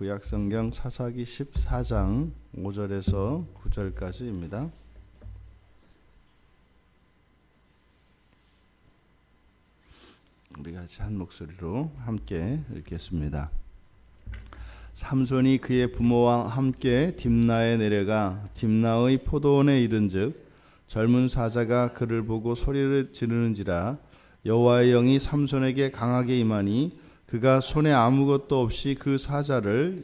구약성경 사사기 14장 5절에서 9절까지입니다. 우리 같이 한 목소리로 함께 읽겠습니다. 삼손이 그의 부모와 함께 딥나에 내려가 딥나의 포도원에 이른즉 젊은 사자가 그를 보고 소리를 지르는지라 여호와의 영이 삼손에게 강하게 임하니 그가 손에 아무것도 없이 그 사자를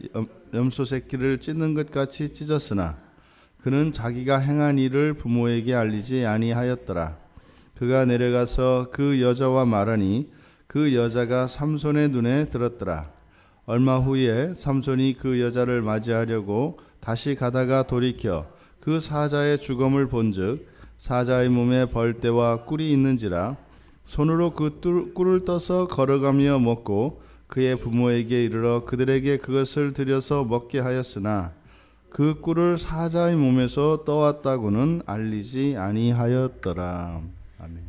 염소 새끼를 찢는 것 같이 찢었으나 그는 자기가 행한 일을 부모에게 알리지 아니하였더라. 그가 내려가서 그 여자와 말하니 그 여자가 삼손의 눈에 들었더라. 얼마 후에 삼손이 그 여자를 맞이하려고 다시 가다가 돌이켜 그 사자의 죽음을 본즉 사자의 몸에 벌떼와 꿀이 있는지라 손으로 그 꿀을 떠서 걸어가며 먹고 그의 부모에게 이르러 그들에게 그것을 들여서 먹게 하였으나 그 꿀을 사자의 몸에서 떠왔다고는 알리지 아니하였더라. 아멘.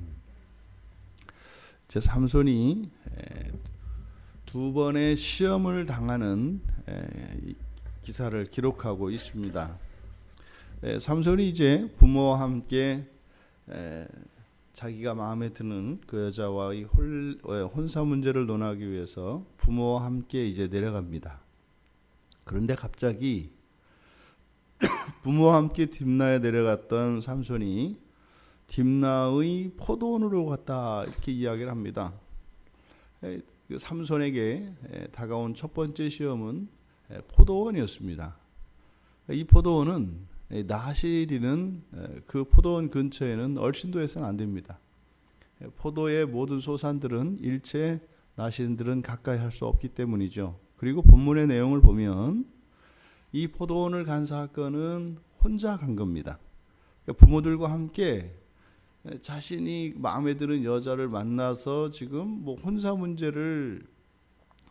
제 삼손이 두 번의 시험을 당하는 기사를 기록하고 있습니다. 삼손이 이제 부모와 함께 자기가 마음에 드는 그 여자와의 혼사 문제를 논하기 위해서 부모와 함께 이제 내려갑니다. 그런데 갑자기 부모와 함께 딥나에 내려갔던 삼손이 딥나의 포도원으로 갔다 이렇게 이야기를 합니다. 삼손에게 다가온 첫 번째 시험은 포도원이었습니다. 이 포도원은 나실이는 그 포도원 근처에는 얼씬도 해서는 안 됩니다. 포도의 모든 소산들은 일체 나실들은 가까이 할 수 없기 때문이죠. 그리고 본문의 내용을 보면 이 포도원을 간 사건은 혼자 간 겁니다. 부모들과 함께 자신이 마음에 드는 여자를 만나서 지금 뭐 혼사 문제를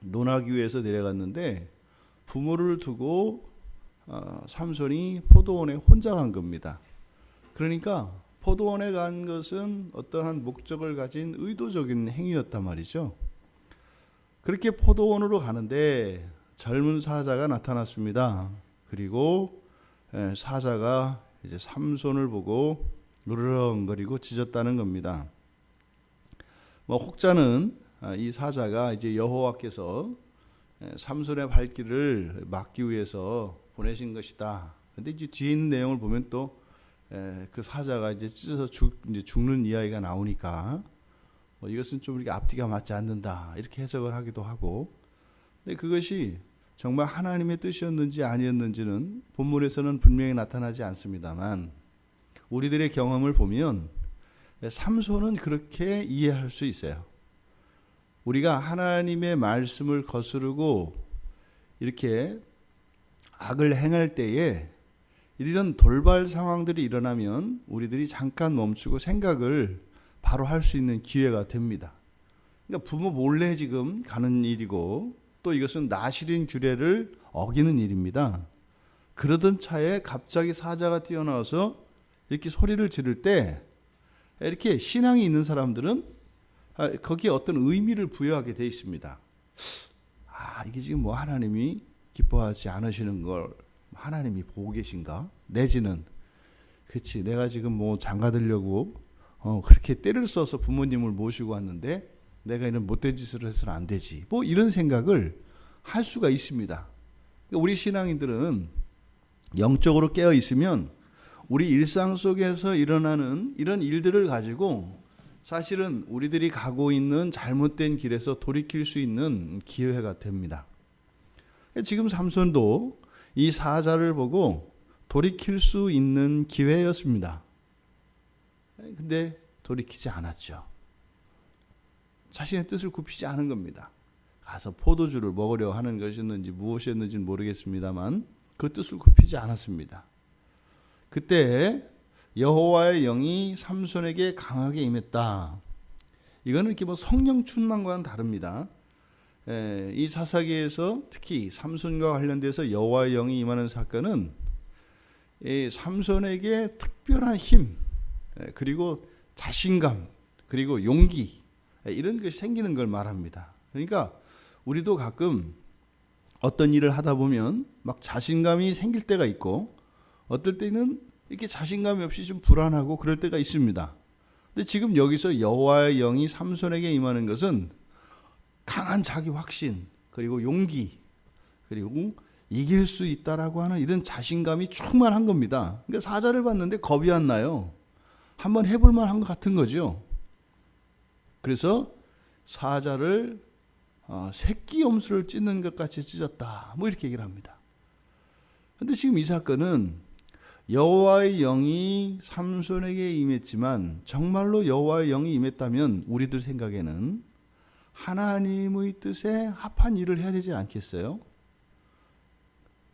논하기 위해서 내려갔는데 부모를 두고 삼손이 포도원에 혼자 간 겁니다. 그러니까 포도원에 간 것은 어떠한 목적을 가진 의도적인 행위였단 말이죠. 그렇게 포도원으로 가는데 젊은 사자가 나타났습니다. 그리고 사자가 이제 삼손을 보고 으르렁거리고 짖었다는 겁니다. 혹자는 이 사자가 이제 여호와께서 삼손의 발길을 막기 위해서 보내신 것이다. 근데 이제 뒤에 있는 내용을 보면 또 그 사자가 이제 찢어서 죽는 이야기가 나오니까 이것은 좀 이렇게 앞뒤가 맞지 않는다 이렇게 해석을 하기도 하고, 근데 그것이 정말 하나님의 뜻이었는지 아니었는지는 본문에서는 분명히 나타나지 않습니다만 우리들의 경험을 보면 삼손은 그렇게 이해할 수 있어요. 우리가 하나님의 말씀을 거스르고 이렇게 악을 행할 때에 이런 돌발 상황들이 일어나면 우리들이 잠깐 멈추고 생각을 바로 할 수 있는 기회가 됩니다. 그러니까 부모 몰래 지금 가는 일이고 또 이것은 나실인 규례를 어기는 일입니다. 그러던 차에 갑자기 사자가 뛰어나와서 이렇게 소리를 지를 때 이렇게 신앙이 있는 사람들은 거기에 어떤 의미를 부여하게 되어 있습니다. 이게 지금 뭐 하나님이 기뻐하지 않으시는 걸 하나님이 보고 계신가? 내지는 그렇지 내가 지금 뭐 장가들려고 그렇게 때를 써서 부모님을 모시고 왔는데 내가 이런 못된 짓을 해서는 안 되지. 뭐 이런 생각을 할 수가 있습니다. 우리 신앙인들은 영적으로 깨어 있으면 우리 일상 속에서 일어나는 이런 일들을 가지고 사실은 우리들이 가고 있는 잘못된 길에서 돌이킬 수 있는 기회가 됩니다. 지금 삼손도 이 사자를 보고 돌이킬 수 있는 기회였습니다. 근데 돌이키지 않았죠. 자신의 뜻을 굽히지 않은 겁니다. 가서 포도주를 먹으려 하는 것이었는지 무엇이었는지는 모르겠습니다만 그 뜻을 굽히지 않았습니다. 그때 여호와의 영이 삼손에게 강하게 임했다. 이거는 이렇게 뭐 성령 충만과는 다릅니다. 이 사사기에서 특히 삼손과 관련돼서 여호와의 영이 임하는 사건은 삼손에게 특별한 힘, 그리고 자신감, 그리고 용기 이런 것이 생기는 걸 말합니다. 그러니까 우리도 가끔 어떤 일을 하다 보면 막 자신감이 생길 때가 있고 어떨 때는 이렇게 자신감이 없이 좀 불안하고 그럴 때가 있습니다. 근데 지금 여기서 여호와의 영이 삼손에게 임하는 것은 강한 자기 확신, 그리고 용기, 그리고 이길 수 있다라고 하는 이런 자신감이 충만한 겁니다. 그러니까 사자를 봤는데 겁이 안 나요. 한번 해볼 만한 것 같은 거죠. 그래서 사자를 새끼 염소를 찢는 것 같이 찢었다. 뭐 이렇게 얘기를 합니다. 그런데 지금 이 사건은 여호와의 영이 삼손에게 임했지만 정말로 여호와의 영이 임했다면 우리들 생각에는 하나님의 뜻에 합한 일을 해야 되지 않겠어요?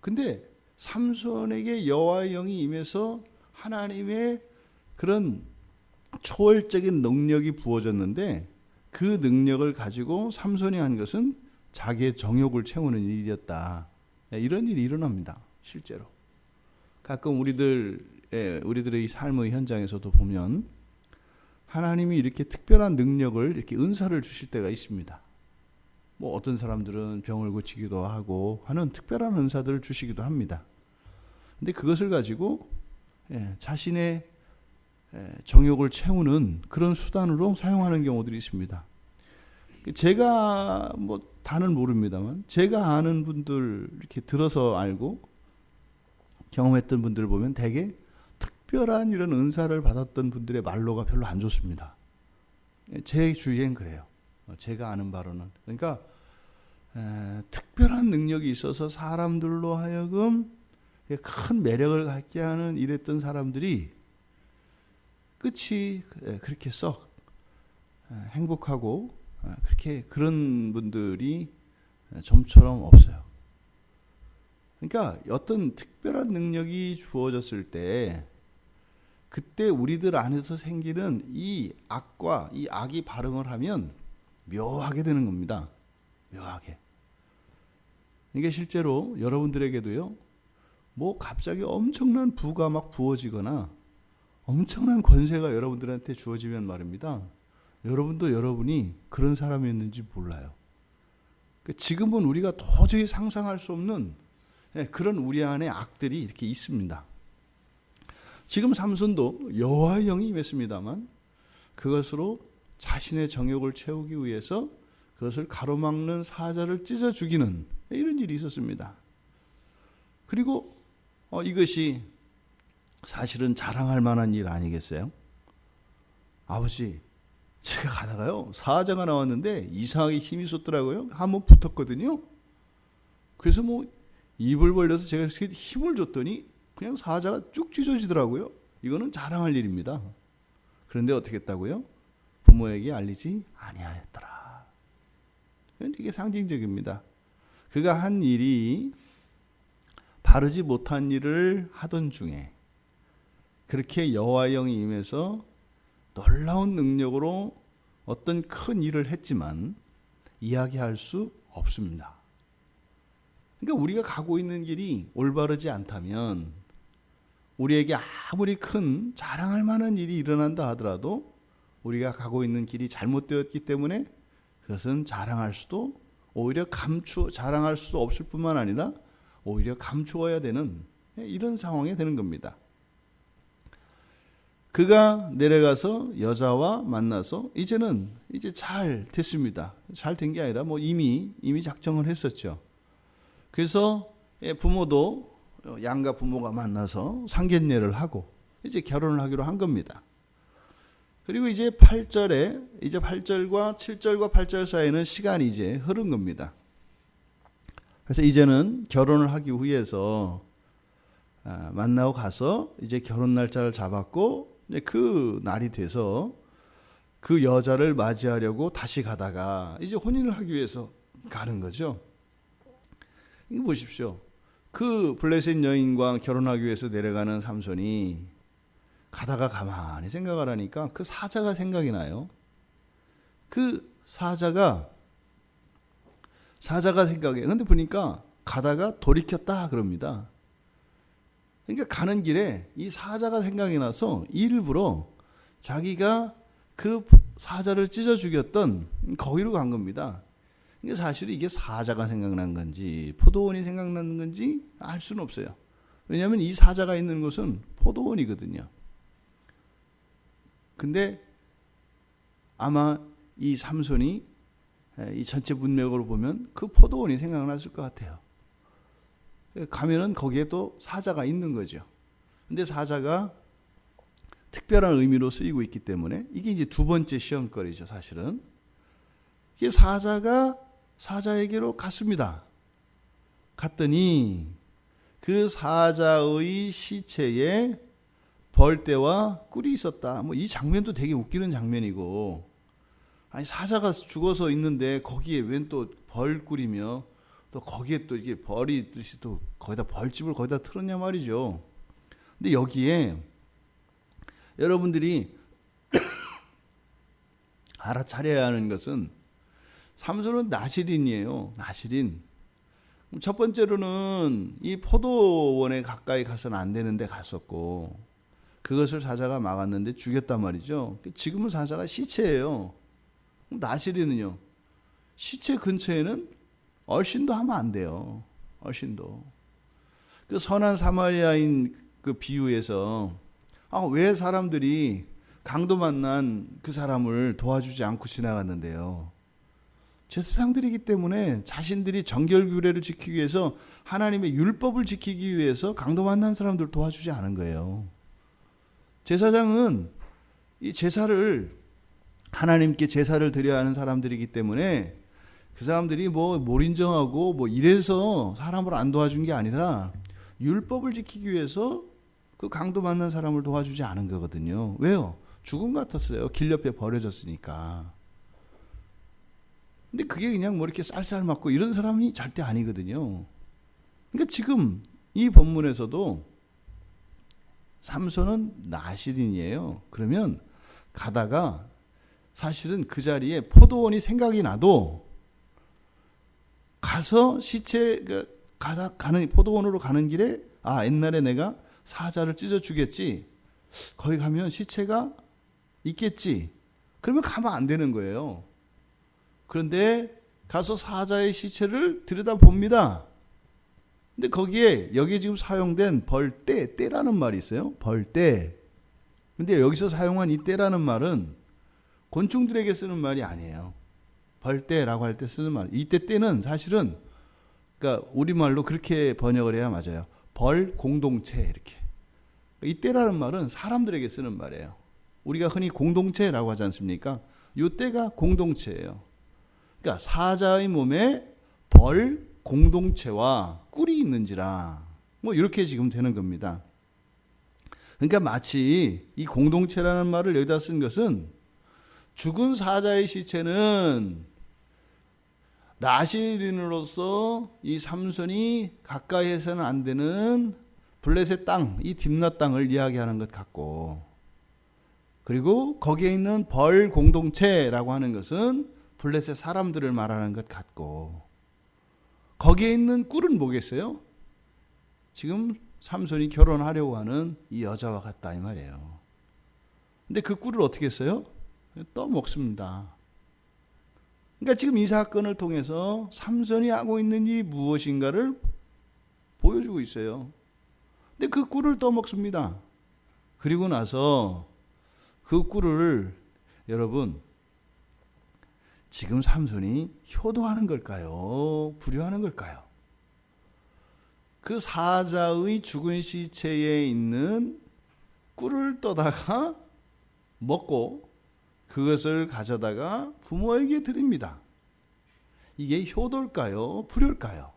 근데 삼손에게 여호와의 영이 임해서 하나님의 그런 초월적인 능력이 부어졌는데 그 능력을 가지고 삼손이 한 것은 자기의 정욕을 채우는 일이었다. 이런 일이 일어납니다. 실제로. 가끔 우리들의 삶의 현장에서도 보면 하나님이 이렇게 특별한 능력을, 이렇게 은사를 주실 때가 있습니다. 뭐 어떤 사람들은 병을 고치기도 하고 하는 특별한 은사들을 주시기도 합니다. 근데 그것을 가지고 자신의 정욕을 채우는 그런 수단으로 사용하는 경우들이 있습니다. 제가 뭐 다는 모릅니다만 제가 아는 분들 이렇게 들어서 알고 경험했던 분들을 보면 대개 특별한 이런 은사를 받았던 분들의 말로가 별로 안 좋습니다. 제 주위엔 그래요. 제가 아는 바로는. 그러니까 특별한 능력이 있어서 사람들로 하여금 큰 매력을 갖게 하는 이랬던 사람들이 끝이 그렇게 썩 행복하고 그렇게 그런 분들이 좀처럼 없어요. 그러니까 어떤 특별한 능력이 주어졌을 때 그때 우리들 안에서 생기는 이 악과 이 악이 발응을 하면 묘하게 되는 겁니다. 묘하게. 이게 실제로 여러분들에게도요, 뭐 갑자기 엄청난 부가 막 부어지거나 엄청난 권세가 여러분들한테 주어지면 말입니다. 여러분도 여러분이 그런 사람이었는지 몰라요. 지금은 우리가 도저히 상상할 수 없는 그런 우리 안에 악들이 이렇게 있습니다. 지금 삼손도 여호와의 영이 임했습니다만 그것으로 자신의 정욕을 채우기 위해서 그것을 가로막는 사자를 찢어 죽이는 이런 일이 있었습니다. 그리고 이것이 사실은 자랑할 만한 일 아니겠어요? 아버지, 제가 가다가요 사자가 나왔는데 이상하게 힘이 쏟더라고요. 한번 붙었거든요. 그래서 뭐 입을 벌려서 제가 힘을 줬더니 그냥 사자가 쭉 찢어지더라고요. 이거는 자랑할 일입니다. 그런데 어떻게 했다고요? 부모에게 알리지 아니하였더라. 이게 상징적입니다. 그가 한 일이 바르지 못한 일을 하던 중에 그렇게 여호와의 영이 임해서 놀라운 능력으로 어떤 큰 일을 했지만 이야기할 수 없습니다. 그러니까 우리가 가고 있는 길이 올바르지 않다면 우리에게 아무리 큰 자랑할 만한 일이 일어난다 하더라도 우리가 가고 있는 길이 잘못되었기 때문에 그것은 자랑할 수도 오히려 자랑할 수 없을 뿐만 아니라 오히려 감추어야 되는 이런 상황이 되는 겁니다. 그가 내려가서 여자와 만나서 이제 잘 됐습니다. 잘 된 게 아니라 뭐 이미 작정을 했었죠. 그래서 부모도 양가 부모가 만나서 상견례를 하고 이제 결혼을 하기로 한 겁니다. 그리고 이제 8절과 7절과 8절 사이에는 시간이 이제 흐른 겁니다. 그래서 이제는 결혼을 하기 위해서 만나고 가서 이제 결혼 날짜를 잡았고 그 날이 돼서 그 여자를 맞이하려고 다시 가다가 이제 혼인을 하기 위해서 가는 거죠. 이거 보십시오. 그 블레셋 여인과 결혼하기 위해서 내려가는 삼손이 가다가 가만히 생각을 하니까 그 사자가 생각이 나요. 그 사자가 생각해. 근데 보니까 가다가 돌이켰다 그럽니다. 그러니까 가는 길에 이 사자가 생각이 나서 일부러 자기가 그 사자를 찢어 죽였던 거기로 간 겁니다. 이게 사실 이게 사자가 생각난 건지 포도원이 생각나는 건지 알 수는 없어요. 왜냐하면 이 사자가 있는 곳은 포도원이거든요. 근데 아마 이 삼손이 이 전체 문맥으로 보면 그 포도원이 생각났을 것 같아요. 가면은 거기에 또 사자가 있는 거죠. 근데 사자가 특별한 의미로 쓰이고 있기 때문에 이게 이제 두 번째 시험거리죠, 사실은. 이게 사자가 사자에게로 갔습니다. 갔더니 그 사자의 시체에 벌떼와 꿀이 있었다. 뭐 이 장면도 되게 웃기는 장면이고, 아니 사자가 죽어서 있는데 거기에 웬 또 벌꿀이며 또 거기에 또 이게 벌이 또 거기다 벌집을 거기다 틀었냐 말이죠. 근데 여기에 여러분들이 알아차려야 하는 것은 삼손은 나실인이에요. 나실인. 첫 번째로는 이 포도원에 가까이 가서는 안 되는데 갔었고, 그것을 사자가 막았는데 죽였단 말이죠. 지금은 사자가 시체예요. 나실인은요, 시체 근처에는 얼씬도 하면 안 돼요. 얼씬도. 그 선한 사마리아인 그 비유에서 왜 사람들이 강도 만난 그 사람을 도와주지 않고 지나갔는데요. 제사장들이기 때문에 자신들이 정결규례를 지키기 위해서, 하나님의 율법을 지키기 위해서 강도 만난 사람들 도와주지 않은 거예요. 제사장은 이 제사를, 하나님께 제사를 드려야 하는 사람들이기 때문에 그 사람들이 뭐 몰인정하고 뭐 이래서 사람을 안 도와준 게 아니라 율법을 지키기 위해서 그 강도 만난 사람을 도와주지 않은 거거든요. 왜요? 죽음 같았어요. 길 옆에 버려졌으니까. 근데 그게 그냥 뭐 이렇게 쌀쌀 맞고 이런 사람이 절대 아니거든요. 그러니까 지금 이 본문에서도 삼손은 나실인이에요. 그러면 가다가 사실은 그 자리에 포도원이 생각이 나도 가서 시체 가는 포도원으로 가는 길에 옛날에 내가 사자를 찢어 주겠지. 거기 가면 시체가 있겠지. 그러면 가면 안 되는 거예요. 그런데 가서 사자의 시체를 들여다봅니다. 근데 거기에 여기 지금 사용된 벌떼, 떼라는 말이 있어요. 벌떼. 근데 여기서 사용한 이 떼라는 말은 곤충들에게 쓰는 말이 아니에요. 벌떼라고 할 때 쓰는 말. 이때 떼는 사실은 그러니까 우리말로 그렇게 번역을 해야 맞아요. 벌 공동체 이렇게. 이 떼라는 말은 사람들에게 쓰는 말이에요. 우리가 흔히 공동체라고 하지 않습니까? 이 떼가 공동체예요. 그러니까 사자의 몸에 벌 공동체와 꿀이 있는지라 뭐 이렇게 지금 되는 겁니다. 그러니까 마치 이 공동체라는 말을 여기다 쓴 것은 죽은 사자의 시체는 나실인으로서 이 삼손이 가까이 해서는 안 되는 블레셋 땅, 이 딥나 땅을 이야기하는 것 같고, 그리고 거기에 있는 벌 공동체라고 하는 것은 블레셋 사람들을 말하는 것 같고, 거기에 있는 꿀은 뭐겠어요? 지금 삼손이 결혼하려고 하는 이 여자와 같다 이 말이에요. 근데 그 꿀을 어떻게 써요? 떠먹습니다. 그러니까 지금 이 사건을 통해서 삼손이 하고 있는 일이 무엇인가를 보여주고 있어요. 근데 그 꿀을 떠먹습니다. 그리고 나서 그 꿀을 여러분 지금 삼손이 효도하는 걸까요? 불효하는 걸까요? 그 사자의 죽은 시체에 있는 꿀을 떠다가 먹고 그것을 가져다가 부모에게 드립니다. 이게 효도일까요? 불효일까요?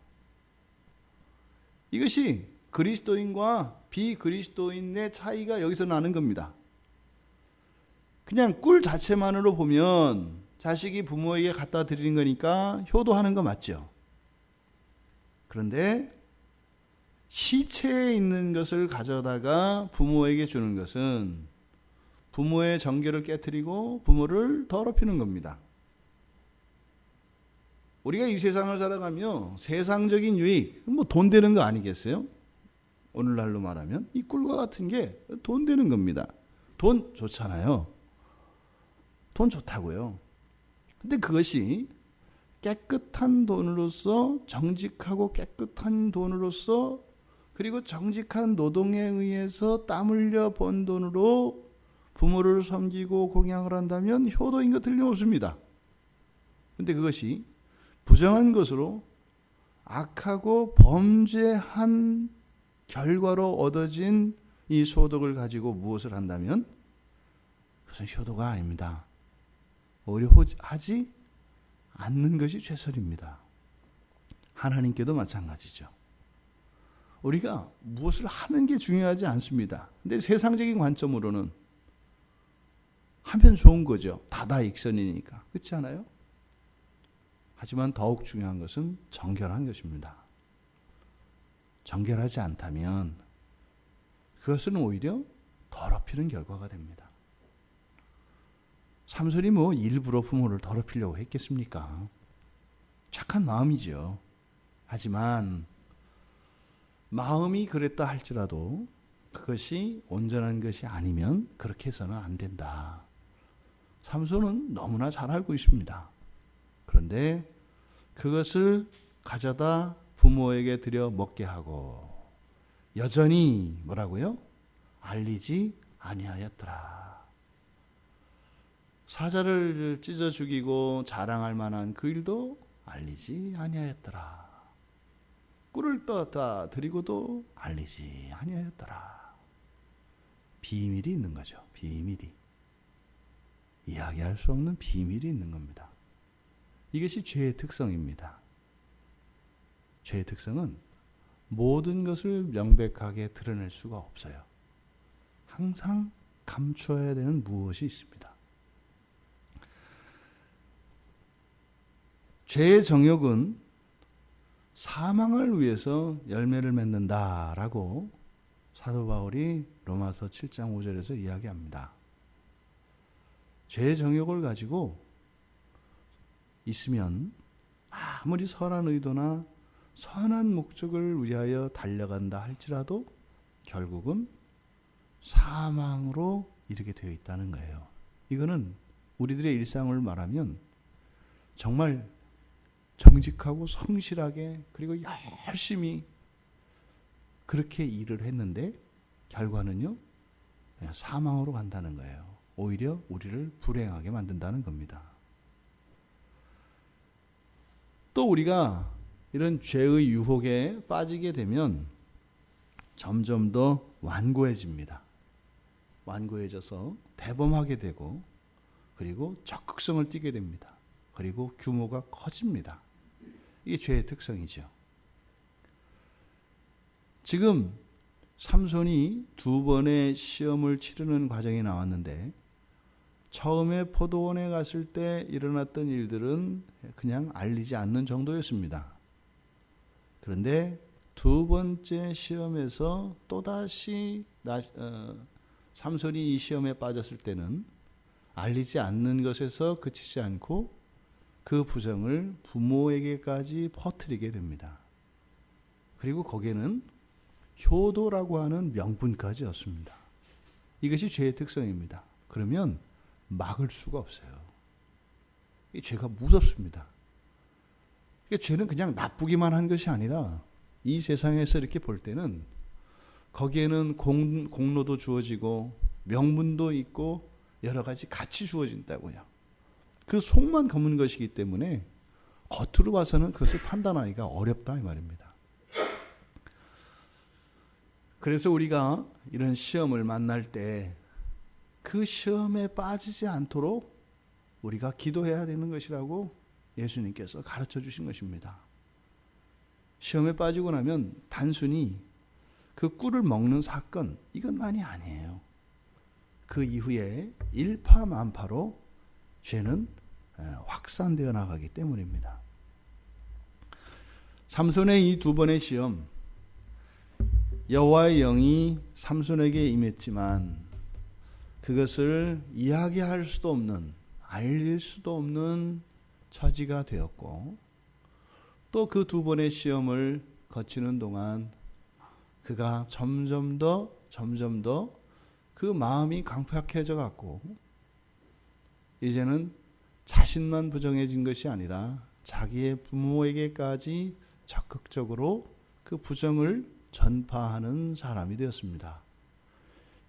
이것이 그리스도인과 비그리스도인의 차이가 여기서 나는 겁니다. 그냥 꿀 자체만으로 보면 자식이 부모에게 갖다 드리는 거니까 효도하는 거 맞죠? 그런데 시체에 있는 것을 가져다가 부모에게 주는 것은 부모의 정결을 깨트리고 부모를 더럽히는 겁니다. 우리가 이 세상을 살아가며 세상적인 유익, 뭐 돈 되는 거 아니겠어요? 오늘날로 말하면 이 꿀과 같은 게 돈 되는 겁니다. 돈 좋잖아요. 돈 좋다고요. 근데 그것이 깨끗한 돈으로서, 정직하고 깨끗한 돈으로서, 그리고 정직한 노동에 의해서 땀 흘려 번 돈으로 부모를 섬기고 공양을 한다면 효도인 것 틀림없습니다. 그런데 그것이 부정한 것으로 악하고 범죄한 결과로 얻어진 이 소득을 가지고 무엇을 한다면 그것은 효도가 아닙니다. 오히려 하지 않는 것이 최선입니다. 하나님께도 마찬가지죠. 우리가 무엇을 하는 게 중요하지 않습니다. 근데 세상적인 관점으로는 하면 좋은 거죠. 다다익선이니까. 그렇지 않아요? 하지만 더욱 중요한 것은 정결한 것입니다. 정결하지 않다면 그것은 오히려 더럽히는 결과가 됩니다. 삼손이 뭐 일부러 부모를 더럽히려고 했겠습니까? 착한 마음이죠. 하지만 마음이 그랬다 할지라도 그것이 온전한 것이 아니면 그렇게 해서는 안 된다. 삼손은 너무나 잘 알고 있습니다. 그런데 그것을 가져다 부모에게 드려 먹게 하고 여전히 뭐라고요? 알리지 아니하였더라. 사자를 찢어 죽이고 자랑할 만한 그 일도 알리지 아니하였더라. 꿀을 떠다 드리고도 알리지 아니하였더라. 비밀이 있는 거죠. 비밀이. 이야기할 수 없는 비밀이 있는 겁니다. 이것이 죄의 특성입니다. 죄의 특성은 모든 것을 명백하게 드러낼 수가 없어요. 항상 감춰야 되는 무엇이 있습니다. 죄의 정욕은 사망을 위해서 열매를 맺는다라고 사도 바울이 로마서 7장 5절에서 이야기합니다. 죄의 정욕을 가지고 있으면 아무리 선한 의도나 선한 목적을 위하여 달려간다 할지라도 결국은 사망으로 이르게 되어 있다는 거예요. 이거는 우리들의 일상을 말하면 정말 정직하고 성실하게 그리고 열심히 그렇게 일을 했는데 결과는요 그냥 사망으로 간다는 거예요. 오히려 우리를 불행하게 만든다는 겁니다. 또 우리가 이런 죄의 유혹에 빠지게 되면 점점 더 완고해집니다. 완고해져서 대범하게 되고 그리고 적극성을 띠게 됩니다. 그리고 규모가 커집니다. 이게 죄의 특성이죠. 지금 삼손이 2번의 시험을 치르는 과정이 나왔는데 처음에 포도원에 갔을 때 일어났던 일들은 그냥 알리지 않는 정도였습니다. 그런데 2번째 시험에서 또다시 삼손이 이 시험에 빠졌을 때는 알리지 않는 것에서 그치지 않고 그 부정을 부모에게까지 퍼뜨리게 됩니다. 그리고 거기에는 효도라고 하는 명분까지 었습니다. 이것이 죄의 특성입니다. 그러면 막을 수가 없어요. 이 죄가 무섭습니다. 죄는 그냥 나쁘기만 한 것이 아니라 이 세상에서 이렇게 볼 때는 거기에는 공로도 주어지고 명분도 있고 여러 가지 같이 주어진다고요. 그 속만 검은 것이기 때문에 겉으로 봐서는 그것을 판단하기가 어렵다 이 말입니다. 그래서 우리가 이런 시험을 만날 때 그 시험에 빠지지 않도록 우리가 기도해야 되는 것이라고 예수님께서 가르쳐 주신 것입니다. 시험에 빠지고 나면 단순히 그 꿀을 먹는 사건 이것만이 아니에요. 그 이후에 일파만파로 죄는 확산되어 나가기 때문입니다. 삼손의 이 2번의 시험, 여호와의 영이 삼손에게 임했지만 그것을 이야기할 수도 없는, 알릴 수도 없는 처지가 되었고 또 그 2번의 시험을 거치는 동안 그가 점점 더 그 마음이 강팍해져 갖고 이제는 자신만 부정해진 것이 아니라 자기의 부모에게까지 적극적으로 그 부정을 전파하는 사람이 되었습니다.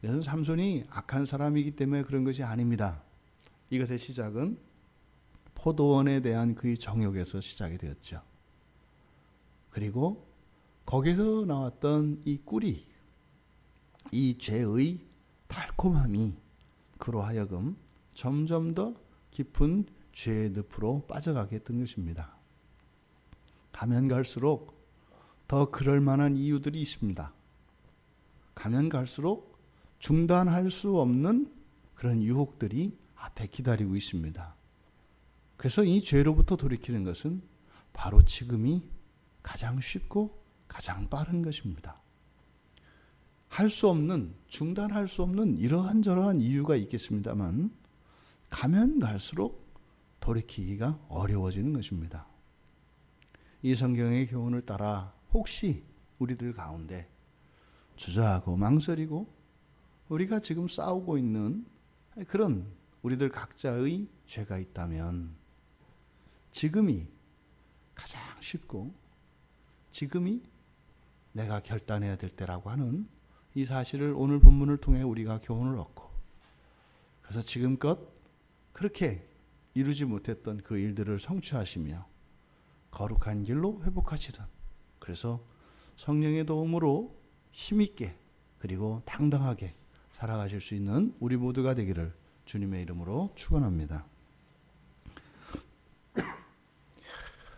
이것은 삼손이 악한 사람이기 때문에 그런 것이 아닙니다. 이것의 시작은 포도원에 대한 그의 정욕에서 시작이 되었죠. 그리고 거기서 나왔던 이 꿀이, 이 죄의 달콤함이 그로 하여금 점점 더 깊은 죄의 늪으로 빠져가게 했던 것입니다. 가면 갈수록 더 그럴 만한 이유들이 있습니다. 가면 갈수록 중단할 수 없는 그런 유혹들이 앞에 기다리고 있습니다. 그래서 이 죄로부터 돌이키는 것은 바로 지금이 가장 쉽고 가장 빠른 것입니다. 할 수 없는, 중단할 수 없는 이러한저러한 이유가 있겠습니다만 가면 갈수록 돌이키기가 어려워지는 것입니다. 이 성경의 교훈을 따라 혹시 우리들 가운데 주저하고 망설이고 우리가 지금 싸우고 있는 그런 우리들 각자의 죄가 있다면 지금이 가장 쉽고 지금이 내가 결단해야 될 때라고 하는 이 사실을 오늘 본문을 통해 우리가 교훈을 얻고, 그래서 지금껏 그렇게 이루지 못했던 그 일들을 성취하시며 거룩한 길로 회복하시던, 그래서 성령의 도움으로 힘있게 그리고 당당하게 살아가실 수 있는 우리 모두가 되기를 주님의 이름으로 축원합니다.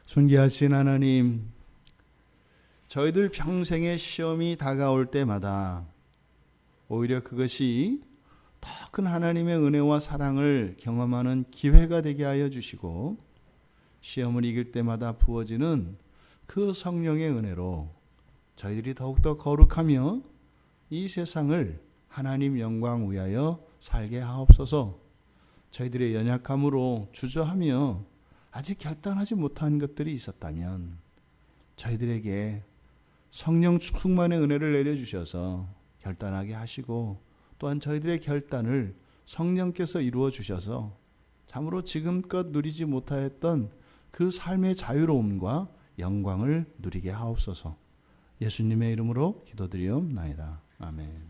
존귀하신 하나님, 저희들 평생의 시험이 다가올 때마다 오히려 그것이 더 큰 하나님의 은혜와 사랑을 경험하는 기회가 되게 하여 주시고, 시험을 이길 때마다 부어지는 그 성령의 은혜로 저희들이 더욱더 거룩하며 이 세상을 하나님 영광 위하여 살게 하옵소서. 저희들의 연약함으로 주저하며 아직 결단하지 못한 것들이 있었다면 저희들에게 성령 충만의 은혜를 내려주셔서 결단하게 하시고, 또한 저희들의 결단을 성령께서 이루어 주셔서 참으로 지금껏 누리지 못하였던 그 삶의 자유로움과 영광을 누리게 하옵소서. 예수님의 이름으로 기도드리옵나이다. 아멘.